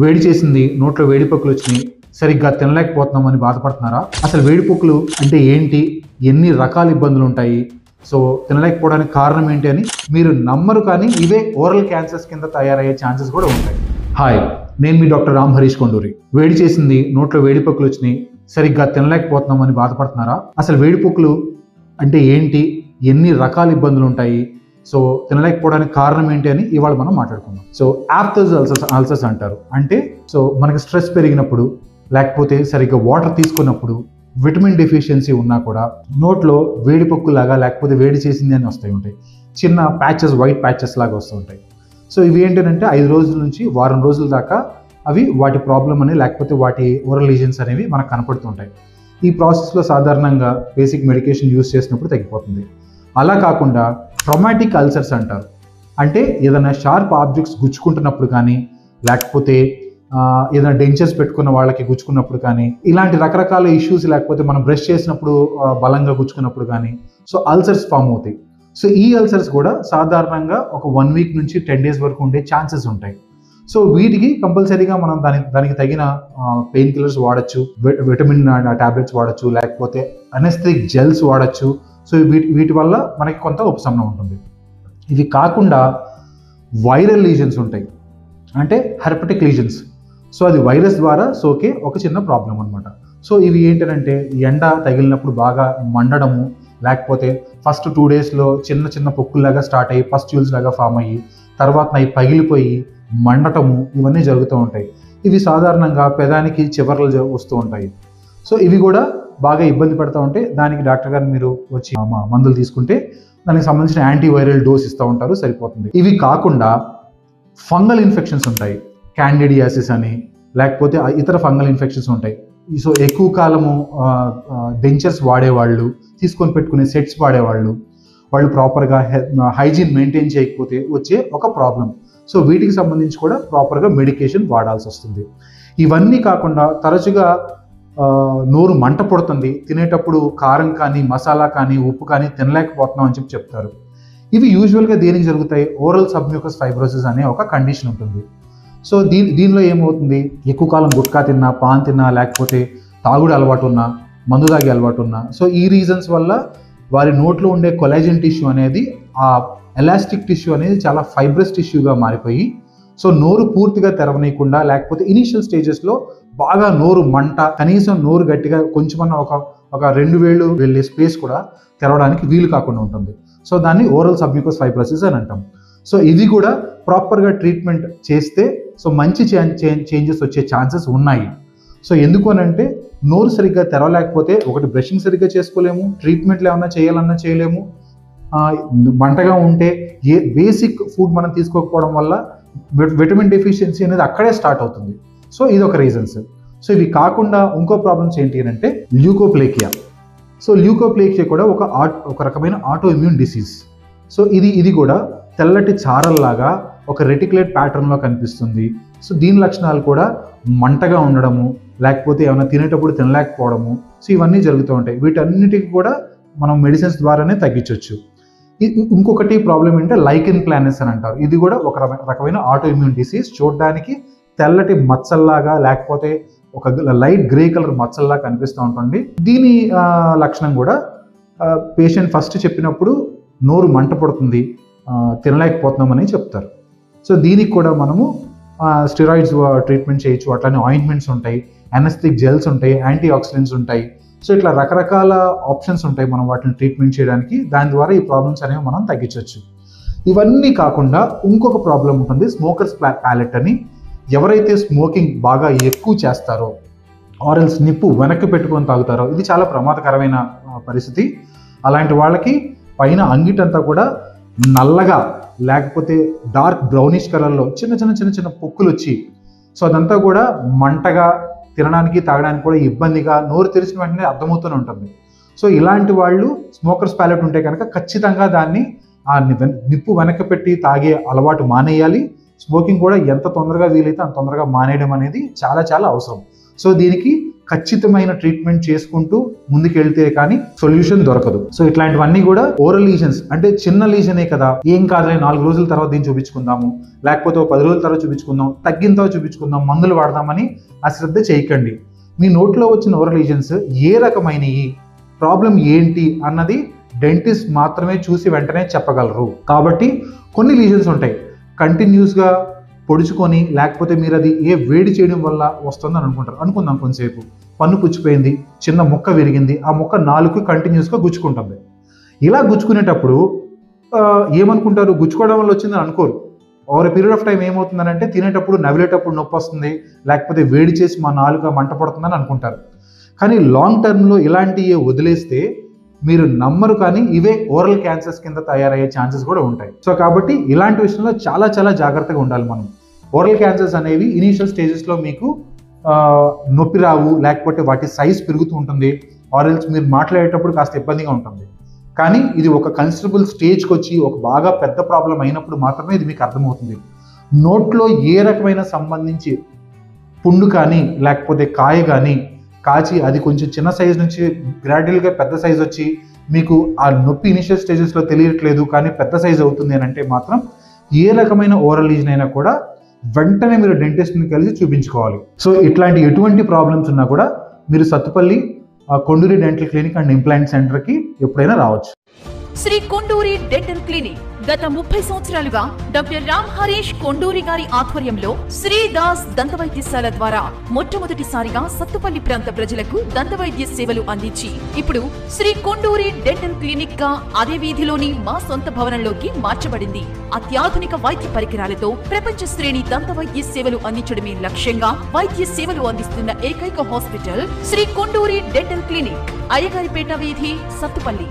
వేడి చేసింది, నోట్లో వేడిపొక్కులు వచ్చినాయి, సరిగ్గా తినలేకపోతున్నామని బాధపడుతున్నారా? అసలు వేడిపొక్కులు అంటే ఏంటి, ఎన్ని రకాల ఇబ్బందులు ఉంటాయి, సో తినలేకపోవడానికి కారణం ఏంటి అని మీరు నమ్మరు, కానీ ఇవే ఓరల్ క్యాన్సర్స్ కింద తయారయ్యే ఛాన్సెస్ కూడా ఉంటాయి. హాయ్, నేను మీ డాక్టర్ రామ్ హరీష్ కొండూరి. వేడి చేసింది, నోట్లో వేడిపొక్కులు వచ్చినాయి, సరిగ్గా తినలేకపోతున్నామని బాధపడుతున్నారా? అసలు వేడిపొక్కులు అంటే ఏంటి, ఎన్ని రకాల ఇబ్బందులు ఉంటాయి, సో తినలేకపోవడానికి కారణం ఏంటి అని ఇవాళ మనం మాట్లాడుకుందాం. సో ఆఫ్థస్ అల్సర్స్ అంటారు. అంటే సో మనకి స్ట్రెస్ పెరిగినప్పుడు, లేకపోతే సరిగ్గా వాటర్ తీసుకున్నప్పుడు, విటమిన్ డెఫిషియన్సీ ఉన్నా కూడా నోట్లో వేడిపొక్కులాగా లేకపోతే వేడి చేసింది అని వస్తూ ఉంటాయి. చిన్న ప్యాచెస్, వైట్ ప్యాచెస్ లాగా వస్తూ ఉంటాయి. సో ఇవి ఏంటంటే 5 రోజుల నుంచి వారం రోజుల దాకా అవి వాటి ప్రాబ్లం అని, లేకపోతే వాటి ఓరల్ లీజన్స్ అనేవి మనకు కనపడుతుంటాయి. ఈ ప్రాసెస్లో సాధారణంగా బేసిక్ మెడికేషన్ యూస్ చేసినప్పుడు తగ్గిపోతుంది. అలా కాకుండా ట్రామాటిక్ అల్సర్స్ అంటారు. అంటే ఏదైనా షార్ప్ ఆబ్జెక్ట్స్ గుచ్చుకుంటున్నప్పుడు కానీ, లేకపోతే ఏదైనా డెంచర్స్ పెట్టుకున్న వాళ్ళకి గుచ్చుకున్నప్పుడు కానీ, ఇలాంటి రకరకాల ఇష్యూస్, లేకపోతే మనం బ్రష్ చేసినప్పుడు బలంగా గుచ్చుకున్నప్పుడు కానీ, సో అల్సర్స్ ఫామ్ అవుతాయి. సో ఈ అల్సర్స్ కూడా సాధారణంగా ఒక 1 వీక్ నుంచి 10 డేస్ వరకు ఉండే ఛాన్సెస్ ఉంటాయి. సో వీటికి కంపల్సరీగా మనం దానికి తగిన పెయిన్ కిల్లర్స్ వాడచ్చు, విటమిన్ టాబ్లెట్స్ వాడచ్చు, లేకపోతే అనెస్థెటిక్ జెల్స్ వాడచ్చు. సో వీటి వల్ల మనకి కొంత ఉపశమనం ఉంటుంది. ఇవి కాకుండా వైరల్ లీజన్స్ ఉంటాయి, అంటే హెర్పెటిక్ లీజన్స్. సో అది వైరస్ ద్వారా సోకే ఒక చిన్న ప్రాబ్లం అనమాట. సో ఇవి ఏంటంటే ఎండ తగిలినప్పుడు బాగా మండడము, లేకపోతే ఫస్ట్ 2 డేస్లో చిన్న చిన్న పొక్కుల్లాగా స్టార్ట్ అయ్యి పస్ట్యూల్స్ లాగా ఫామ్ అయ్యి, తర్వాత అవి పగిలిపోయి మండటము, ఇవన్నీ జరుగుతూ ఉంటాయి. ఇవి సాధారణంగా పెదానికి చివర్లు వస్తూ ఉంటాయి. సో ఇవి కూడా బాగా ఇబ్బంది పడుతూ ఉంటే దానికి డాక్టర్ గారు మీరు వచ్చి మందులు తీసుకుంటే దానికి సంబంధించిన యాంటీవైరల్ డోస్ ఇస్తూ ఉంటారు, సరిపోతుంది. ఇవి కాకుండా ఫంగల్ ఇన్ఫెక్షన్స్ ఉంటాయి, క్యాండిడియాసిస్ అని, లేకపోతే ఇతర ఫంగల్ ఇన్ఫెక్షన్స్ ఉంటాయి. సో ఎక్కువ కాలము డెంచర్స్ వాడేవాళ్ళు, తీసుకొని పెట్టుకునే సెట్స్ వాడేవాళ్ళు, వాళ్ళు ప్రాపర్గా హైజీన్ మెయింటైన్ చేయకపోతే వచ్చే ఒక ప్రాబ్లం. సో వీటికి సంబంధించి కూడా ప్రాపర్గా మెడికేషన్ వాడాల్సి వస్తుంది. ఇవన్నీ కాకుండా తరచుగా నోరు మంట పుడుతుంది, తినేటప్పుడు కారం కానీ, మసాలా కానీ, ఉప్పు కానీ తినలేకపోతున్నాం అని చెప్తారు. ఇవి యూజువల్గా దేనికి జరుగుతాయి, ఓరల్ సబ్మ్యూకస్ ఫైబ్రోసిస్ అనే ఒక కండిషన్ ఉంటుంది. సో దీనిలో ఏమవుతుంది, ఎక్కువ కాలం గుట్కా తిన్నా, పాన్ తిన్నా, లేకపోతే తాగుడు అలవాటు ఉన్నా, మందు తాగే అలవాటు ఉన్నా, సో ఈ రీజన్స్ వల్ల వారి నోట్లో ఉండే కొలాజన్ టిష్యూ అనేది, ఆ ఎలాస్టిక్ టిష్యూ అనేది చాలా ఫైబ్రస్ టిష్యూగా మారిపోయి, సో నోరు పూర్తిగా తెరవనీయకుండా, లేకపోతే ఇనీషియల్ స్టేజెస్లో బాగా నోరు మంట, కనీసం నోరు గట్టిగా కొంచెమన్నా ఒక 2 వేళ్ళు వెళ్ళే స్పేస్ కూడా తెరవడానికి వీలు కాకుండా ఉంటుంది. సో దాన్ని ఓరల్ సబ్మ్యూకస్ ఫైబ్రోసిస్ అని అంటాం. సో ఇది కూడా ప్రాపర్గా ట్రీట్మెంట్ చేస్తే సో మంచి చేంజెస్ వచ్చే ఛాన్సెస్ ఉన్నాయి. సో ఎందుకు అని అంటే నోరు సరిగ్గా తెరవలేకపోతే ఒకటి బ్రషింగ్ సరిగ్గా చేసుకోలేము, ట్రీట్మెంట్లు ఏమన్నా చేయాలన్నా చేయలేము, మంటగా ఉంటే బేసిక్ ఫుడ్ మనం తీసుకోకపోవడం వల్ల విటమిన్ డెఫిషియన్సీ అనేది అక్కడే స్టార్ట్ అవుతుంది. సో ఇది ఒక రీజన్స్. సో ఇవి కాకుండా ఇంకో ప్రాబ్లమ్స్ ఏంటి అని అంటే ల్యూకోప్లేకియా. సో ల్యూకోప్లేకియా కూడా ఒక రకమైన ఆటో ఇమ్యూన్ డిసీజ్. సో ఇది కూడా తెల్లటి చారల్లాగా ఒక రెటిక్యులేట్ ప్యాటర్న్లో కనిపిస్తుంది. సో దీని లక్షణాలు కూడా మంటగా ఉండడము, లేకపోతే ఏమైనా తినేటప్పుడు తినలేకపోవడము, సో ఇవన్నీ జరుగుతూ ఉంటాయి. వీటన్నిటికి కూడా మనం మెడిసిన్స్ ద్వారానే తగ్గించవచ్చు. ఇంకొకటి ప్రాబ్లం ఏంటంటే లైకెన్ ప్లానస్ అని అంటారు. ఇది కూడా ఒక రకమైన ఆటో ఇమ్యూన్ డిసీజ్. చూడడానికి తెల్లటి మచ్చల్లాగా, లేకపోతే ఒక లైట్ గ్రే కలర్ మచ్చల్లా కనిపిస్తూ ఉంటుంది. దీని లక్షణం కూడా పేషెంట్ ఫస్ట్ చెప్పినప్పుడు నోరు మంట పడుతుంది, తినలేకపోతున్నామని చెప్తారు. సో దీనికి కూడా మనము స్టెరాయిడ్స్ ట్రీట్మెంట్ చేయొచ్చు, అట్లానే ఆయింట్మెంట్స్ ఉంటాయి, అనెస్థెటిక్ జెల్స్ ఉంటాయి, యాంటీ ఆక్సిడెంట్స్ ఉంటాయి. సో ఇట్లా రకరకాల ఆప్షన్స్ ఉంటాయి మనం వాటిని ట్రీట్మెంట్ చేయడానికి. దాని ద్వారా ఈ ప్రాబ్లమ్స్ అనేవి మనం తగ్గించవచ్చు. ఇవన్నీ కాకుండా ఇంకొక ప్రాబ్లం ఉంటుంది, స్మోకర్స్ ప్యాలెట్ అని. ఎవరైతే స్మోకింగ్ బాగా ఎక్కువ చేస్తారో, ఆరెల్స్ నిప్పు వెనక్కి పెట్టుకొని తాగుతారో, ఇది చాలా ప్రమాదకరమైన పరిస్థితి. అలాంటి వాళ్ళకి పైన అంగిటంతా కూడా నల్లగా, లేకపోతే డార్క్ బ్రౌనిష్ కలర్లో చిన్న పొక్కులు వచ్చి, సో అదంతా కూడా మంటగా, తినడానికి తాగడానికి కూడా ఇబ్బందిగా, నోరు తెరిచిన వెంటనే అర్థమవుతూనే ఉంటుంది. సో ఇలాంటి వాళ్ళు స్మోకర్స్ ప్యాలెట్ ఉంటే కనుక ఖచ్చితంగా దాన్ని నిప్పు వెనక్కి పెట్టి తాగే అలవాటు మానేయాలి. స్మోకింగ్ కూడా ఎంత తొందరగా వీలైతే అంత తొందరగా మానేయడం అనేది చాలా అవసరం. సో దీనికి ఖచ్చితమైన ట్రీట్మెంట్ చేసుకుంటూ ముందుకెళ్తే కానీ సొల్యూషన్ దొరకదు. సో ఇట్లాంటివన్నీ కూడా ఓరల్ లీజన్స్ అంటే చిన్న లీజనే కదా, ఏం కాదులే 4 రోజుల తర్వాత దీన్ని చూపించుకుందాము, లేకపోతే 10 రోజుల తర్వాత చూపించుకుందాం, తగ్గిన తర్వాత చూపించుకుందాం, మందులు వాడదామని అశ్రద్ధ చేయకండి. మీ నోట్లో వచ్చిన ఓరల్ లీజన్స్ ఏ రకమైనవి, ప్రాబ్లం ఏంటి అన్నది డెంటిస్ట్ మాత్రమే చూసి వెంటనే చెప్పగలరు. కాబట్టి కొన్ని లీజన్స్ ఉంటాయి కంటిన్యూస్గా పొడుచుకొని, లేకపోతే మీరు అది ఏ వేడి చేయడం వల్ల వస్తుందని అనుకుంటారు. అనుకుందాం కొంతసేపు పన్ను పుచ్చిపోయింది, చిన్న ముక్క విరిగింది, ఆ ముక్క నాలుగు కంటిన్యూస్గా గుచ్చుకుంటుంది. ఇలా గుచ్చుకునేటప్పుడు ఏమనుకుంటారు, గుచ్చుకోవడం వల్ల వచ్చిందని అనుకోరు. ఓవర్ పీరియడ్ ఆఫ్ టైం ఏమవుతుందనంటే తినేటప్పుడు నవ్విలేటప్పుడు నొప్పి వస్తుంది, లేకపోతే వేడి చేసి మా నాలుక మంట పడుతుందని అనుకుంటారు. కానీ లాంగ్ టర్మ్లో ఇలాంటివి వదిలేస్తే మీరు నమ్మరు, కానీ ఇవే ఓరల్ క్యాన్సర్స్ కింద తయారయ్యే ఛాన్సెస్ కూడా ఉంటాయి. సో కాబట్టి ఇలాంటి విషయంలో చాలా చాలా జాగ్రత్తగా ఉండాలి మనం. ఓరల్ క్యాన్సర్స్ అనేవి ఇనీషియల్ స్టేజెస్లో మీకు నొప్పి రావు, లేకపోతే వాటి సైజ్ పెరుగుతూ ఉంటుంది, ఆరెల్స్ మీరు మాట్లాడేటప్పుడు కాస్త ఇబ్బందిగా ఉంటుంది. కానీ ఇది ఒక కన్సిడరబుల్ స్టేజ్కి వచ్చి ఒక బాగా పెద్ద ప్రాబ్లం అయినప్పుడు మాత్రమే ఇది మీకు అర్థమవుతుంది. నోట్లో ఏ రకమైన సంబంధించి పుండు కానీ లేకపోతే కాయ కానీ కాచి అది కొంచెం చిన్న సైజ్ నుంచి గ్రాడ్యువల్గా పెద్ద సైజ్ వచ్చి మీకు ఆ నొప్పి ఇనిషియల్ స్టేజెస్లో తెలియట్లేదు కానీ పెద్ద సైజ్ అవుతుంది అని అంటే మాత్రం ఏ రకమైన ఓరల్ లీజన్ అయినా కూడా వెంటనే మీరు డెంటిస్ట్ని కలిసి చూపించుకోవాలి. సో ఇట్లాంటి ఎటువంటి ప్రాబ్లమ్స్ ఉన్నా కూడా మీరు Sathupalli Konduri dental clinic and implant సెంటర్కి ఎప్పుడైనా రావచ్చు. శ్రీ కొండూరి డెంటల్ క్లినిక్ గత 30 సంవత్సరాలుగా డాక్టర్ రామ్ హరీష్ కొండూరి గారి ఆధ్వర్యంలో శ్రీదాస్ దంతవైద్యశాల ద్వారా మొట్టమొదటిసారిగా సత్తుపల్లి ప్రాంత ప్రజలకు దంతవైద్య సేవలు అందించి ఇప్పుడు శ్రీ కొండూరి డెంటల్ క్లినిక్ గా అదే వీధిలోని మా సొంత భవనంలోకి మార్చబడింది. అత్యాధునిక వైద్య పరికరాలతో ప్రపంచ శ్రేణి దంతవైద్య సేవలు అందించడమే లక్ష్యంగా వైద్య సేవలు అందిస్తున్న ఏకైక hospital Sri Konduri dental clinic, Ayyagaripeta వీధి, సత్తుపల్లి.